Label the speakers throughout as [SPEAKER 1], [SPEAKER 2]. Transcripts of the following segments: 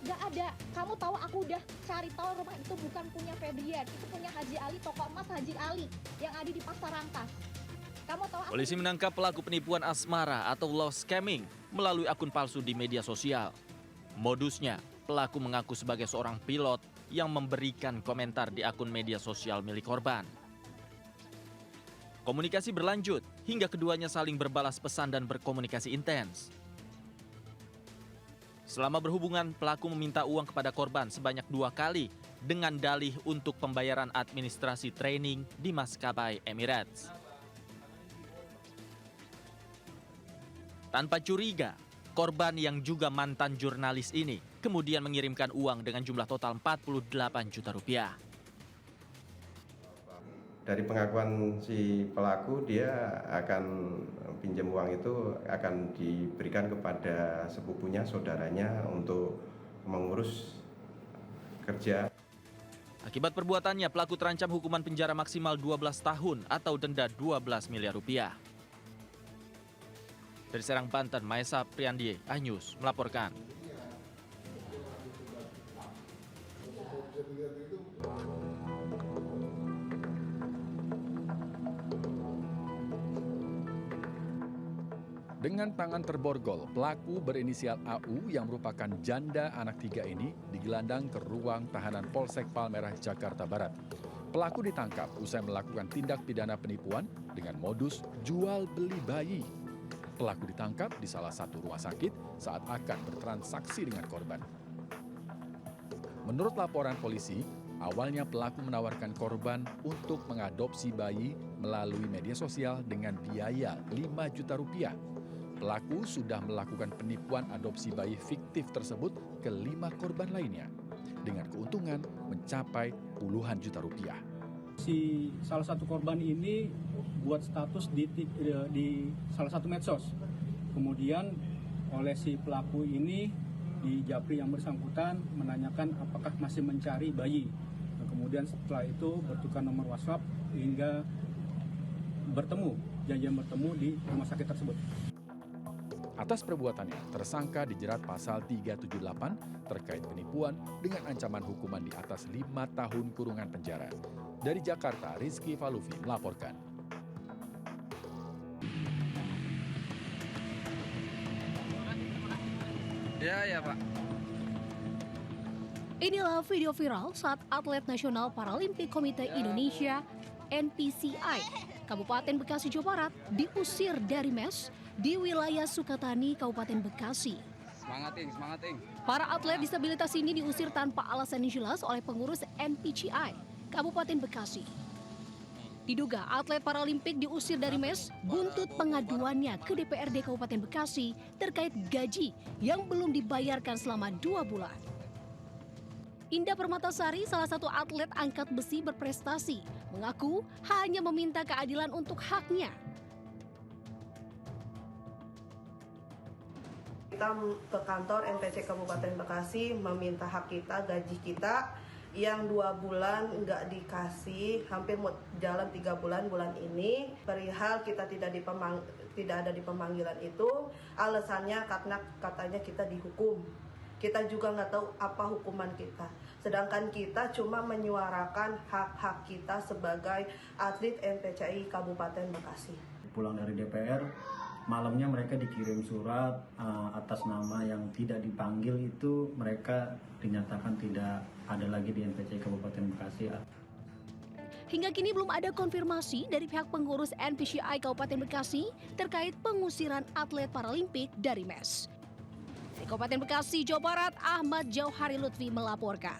[SPEAKER 1] Nggak ada. Kamu tahu aku udah cari tahu rumah itu bukan punya Febrian, itu punya Haji Ali, toko emas Haji Ali yang ada di Pasar Rangkas. Kamu tahu aku...
[SPEAKER 2] Polisi menangkap pelaku penipuan asmara atau love scamming melalui akun palsu di media sosial. Modusnya, pelaku mengaku sebagai seorang pilot yang memberikan komentar di akun media sosial milik korban. Komunikasi berlanjut hingga keduanya saling berbalas pesan dan berkomunikasi intens. Selama berhubungan, pelaku meminta uang kepada korban sebanyak 2 kali dengan dalih untuk pembayaran administrasi training di maskapai Emirates. Tanpa curiga, korban yang juga mantan jurnalis ini kemudian mengirimkan uang dengan jumlah total 48 juta rupiah.
[SPEAKER 3] Dari pengakuan si pelaku, dia akan pinjam uang itu akan diberikan kepada sepupunya, saudaranya untuk mengurus kerja.
[SPEAKER 2] Akibat perbuatannya, pelaku terancam hukuman penjara maksimal 12 tahun atau denda 12 miliar rupiah. Dari Serang, Banten, Maesa Priandie, iNews melaporkan.
[SPEAKER 4] Dengan tangan terborgol, pelaku berinisial AU yang merupakan janda anak 3 ini digelandang ke ruang tahanan Polsek Palmerah, Jakarta Barat. Pelaku ditangkap usai melakukan tindak pidana penipuan dengan modus jual beli bayi. Pelaku ditangkap di salah satu rumah sakit saat akan bertransaksi dengan korban. Menurut laporan polisi, awalnya pelaku menawarkan korban untuk mengadopsi bayi melalui media sosial dengan biaya 5 juta rupiah. Pelaku sudah melakukan penipuan adopsi bayi fiktif tersebut ke 5 korban lainnya dengan keuntungan mencapai puluhan juta rupiah.
[SPEAKER 5] Si salah satu korban ini buat status di salah satu medsos. Kemudian oleh si pelaku ini di Japri yang bersangkutan menanyakan apakah masih mencari bayi. Nah, kemudian setelah itu bertukar nomor WhatsApp hingga janjian bertemu di rumah sakit tersebut.
[SPEAKER 4] Atas perbuatannya, tersangka dijerat pasal 378 terkait penipuan dengan ancaman hukuman di atas 5 tahun kurungan penjara. Dari Jakarta, Rizky Falufi melaporkan.
[SPEAKER 6] Ya Pak.
[SPEAKER 7] Inilah video viral saat atlet nasional Paralimpik Komite Indonesia (NPCI) Kabupaten Bekasi, Jawa Barat diusir dari mes di wilayah Sukatani, Kabupaten Bekasi.
[SPEAKER 6] Semangat, Ing.
[SPEAKER 7] Para atlet disabilitas ini diusir tanpa alasan yang jelas oleh pengurus NPCI Kabupaten Bekasi. Diduga atlet Paralimpik diusir dari mes buntut pengaduannya ke DPRD Kabupaten Bekasi terkait gaji yang belum dibayarkan selama 2 bulan. Indah Permatasari, salah satu atlet angkat besi berprestasi, mengaku hanya meminta keadilan untuk haknya.
[SPEAKER 8] Kita ke kantor NPC Kabupaten Bekasi meminta hak kita, gaji kita yang 2 bulan nggak dikasih, hampir mau jalan 3 bulan ini. Perihal kita tidak ada di pemanggilan itu, alasannya karena katanya kita dihukum. Kita juga nggak tahu apa hukuman kita. Sedangkan kita cuma menyuarakan hak-hak kita sebagai atlet NPCI Kabupaten Bekasi.
[SPEAKER 5] Pulang dari DPR, malamnya mereka dikirim surat atas nama yang tidak dipanggil itu, mereka dinyatakan tidak ada lagi di NPCI Kabupaten Bekasi.
[SPEAKER 7] Hingga kini belum ada konfirmasi dari pihak pengurus NPCI Kabupaten Bekasi terkait pengusiran atlet Paralimpik dari mes. Di Kabupaten Bekasi, Jawa Barat, Ahmad Jauhari Lutfi melaporkan.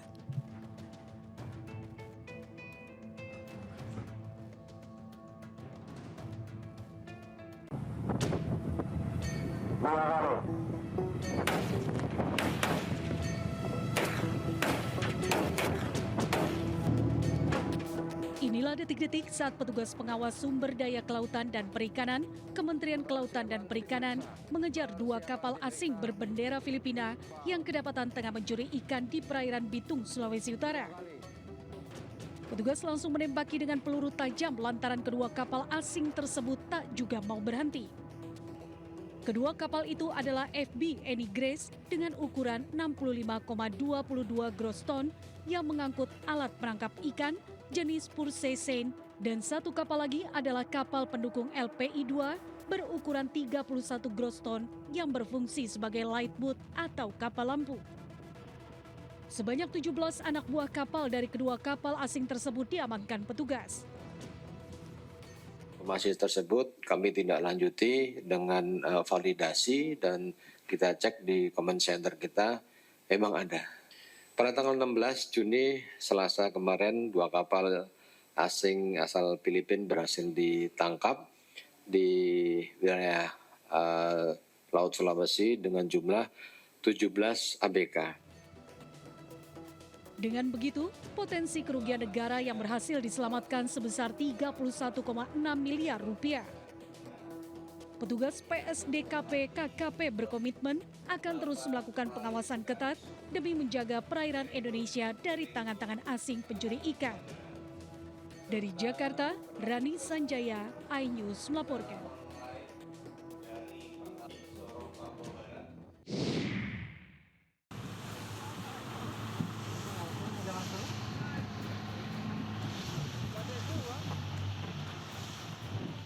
[SPEAKER 9] Inilah detik-detik saat petugas pengawas sumber daya kelautan dan perikanan, Kementerian Kelautan dan Perikanan, mengejar 2 kapal asing berbendera Filipina yang kedapatan tengah mencuri ikan di perairan Bitung, Sulawesi Utara. Petugas langsung menembaki dengan peluru tajam lantaran kedua kapal asing tersebut tak juga mau berhenti. Kedua kapal itu adalah FB Annie Grace dengan ukuran 65,22 gross ton yang mengangkut alat penangkap ikan jenis Purse Seine, dan satu kapal lagi adalah kapal pendukung LPI-2 berukuran 31 gross ton yang berfungsi sebagai light boat atau kapal lampu. Sebanyak 17 anak buah kapal dari kedua kapal asing tersebut diamankan petugas.
[SPEAKER 10] Informasi tersebut kami tindak lanjuti dengan validasi dan kita cek di comment center kita memang ada. Pada tanggal 16 Juni Selasa kemarin 2 kapal asing asal Filipina berhasil ditangkap di wilayah Laut Sulawesi dengan jumlah 17 ABK.
[SPEAKER 9] Dengan begitu, potensi kerugian negara yang berhasil diselamatkan sebesar 31,6 miliar rupiah. Petugas PSDKP KKP berkomitmen akan terus melakukan pengawasan ketat demi menjaga perairan Indonesia dari tangan-tangan asing pencuri ikan. Dari Jakarta, Rani Sanjaya, iNews melaporkan.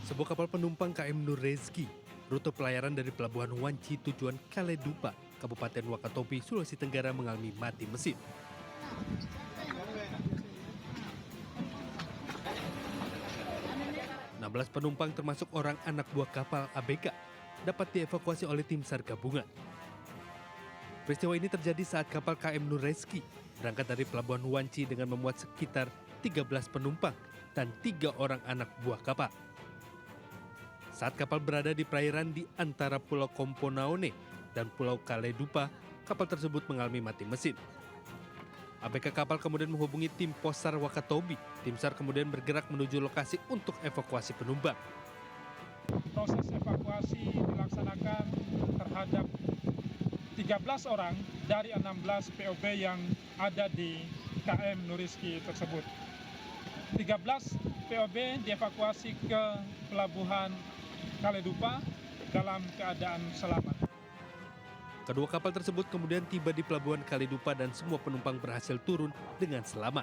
[SPEAKER 11] Sebuah kapal penumpang KM Nur Rezki, rute pelayaran dari Pelabuhan Wanci tujuan Kaledupa, Kabupaten Wakatobi, Sulawesi Tenggara mengalami mati mesin. Belas penumpang termasuk orang anak buah kapal ABK dapat dievakuasi oleh tim SAR gabungan. Peristiwa ini terjadi saat kapal KM Nur Rezki berangkat dari Pelabuhan Wanci dengan memuat sekitar 13 penumpang dan 3 orang anak buah kapal. Saat kapal berada di perairan di antara Pulau Komponaone dan Pulau Kaledupa, kapal tersebut mengalami mati mesin. ABK kapal kemudian menghubungi tim Posar Wakatobi. Tim SAR kemudian bergerak menuju lokasi untuk evakuasi penumpang.
[SPEAKER 12] Proses evakuasi dilaksanakan terhadap 13 orang dari 16 POB yang ada di KM Nur Rezki tersebut. 13 POB dievakuasi ke Pelabuhan Kaledupa dalam keadaan selamat.
[SPEAKER 11] Kedua kapal tersebut kemudian tiba di Pelabuhan Kaledupa dan semua penumpang berhasil turun dengan selamat.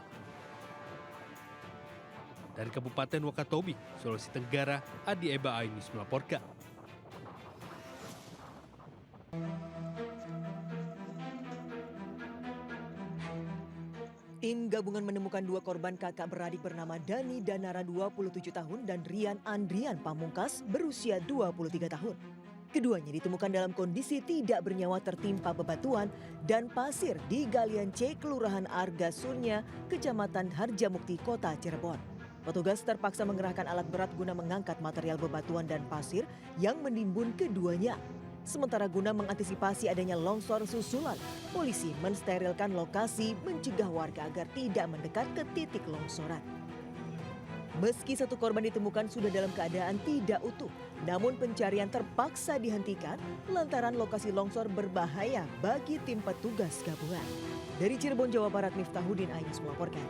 [SPEAKER 11] Dari Kabupaten Wakatobi, Sulawesi Tenggara, Adi Eba iNews melaporkan.
[SPEAKER 13] Tim gabungan menemukan 2 korban kakak beradik bernama Dani Danara 27 tahun dan Rian Andrian Pamungkas berusia 23 tahun. Keduanya ditemukan dalam kondisi tidak bernyawa tertimpa bebatuan dan pasir di Galian C, Kelurahan Arga Surnya, Kecamatan Harjamukti, Kota Cirebon. Petugas terpaksa mengerahkan alat berat guna mengangkat material bebatuan dan pasir yang menimbun keduanya. Sementara guna mengantisipasi adanya longsor susulan, polisi mensterilkan lokasi mencegah warga agar tidak mendekat ke titik longsoran. Meski 1 korban ditemukan sudah dalam keadaan tidak utuh, namun pencarian terpaksa dihentikan lantaran lokasi longsor berbahaya bagi tim petugas gabungan. Dari Cirebon, Jawa Barat, Miftahuddin iNews melaporkan.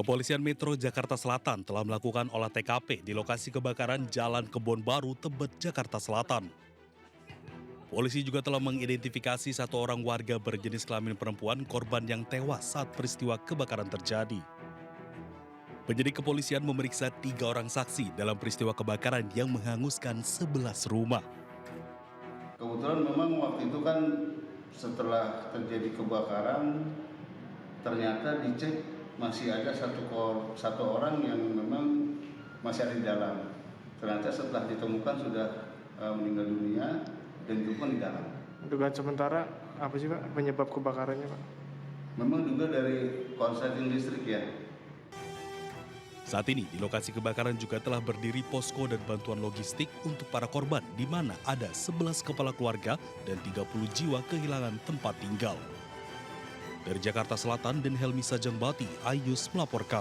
[SPEAKER 14] Kepolisian Metro Jakarta Selatan telah melakukan olah TKP di lokasi kebakaran Jalan Kebon Baru, Tebet, Jakarta Selatan. Polisi juga telah mengidentifikasi 1 orang warga berjenis kelamin perempuan korban yang tewas saat peristiwa kebakaran terjadi. Penyidik kepolisian memeriksa 3 orang saksi dalam peristiwa kebakaran yang menghanguskan 11 rumah.
[SPEAKER 15] Kebetulan memang waktu itu kan setelah terjadi kebakaran ternyata dicek masih ada satu orang yang memang masih ada di dalam. Ternyata setelah ditemukan sudah meninggal dunia dan ditemukan di dalam.
[SPEAKER 16] Dugaan sementara apa sih Pak penyebab kebakarannya Pak?
[SPEAKER 15] Memang juga dari konsleting listrik ya.
[SPEAKER 14] Saat ini di lokasi kebakaran juga telah berdiri posko dan bantuan logistik untuk para korban, di mana ada 11 kepala keluarga dan 30 jiwa kehilangan tempat tinggal. Dari Jakarta Selatan dan Helmi Sajangbati, iNews melaporkan.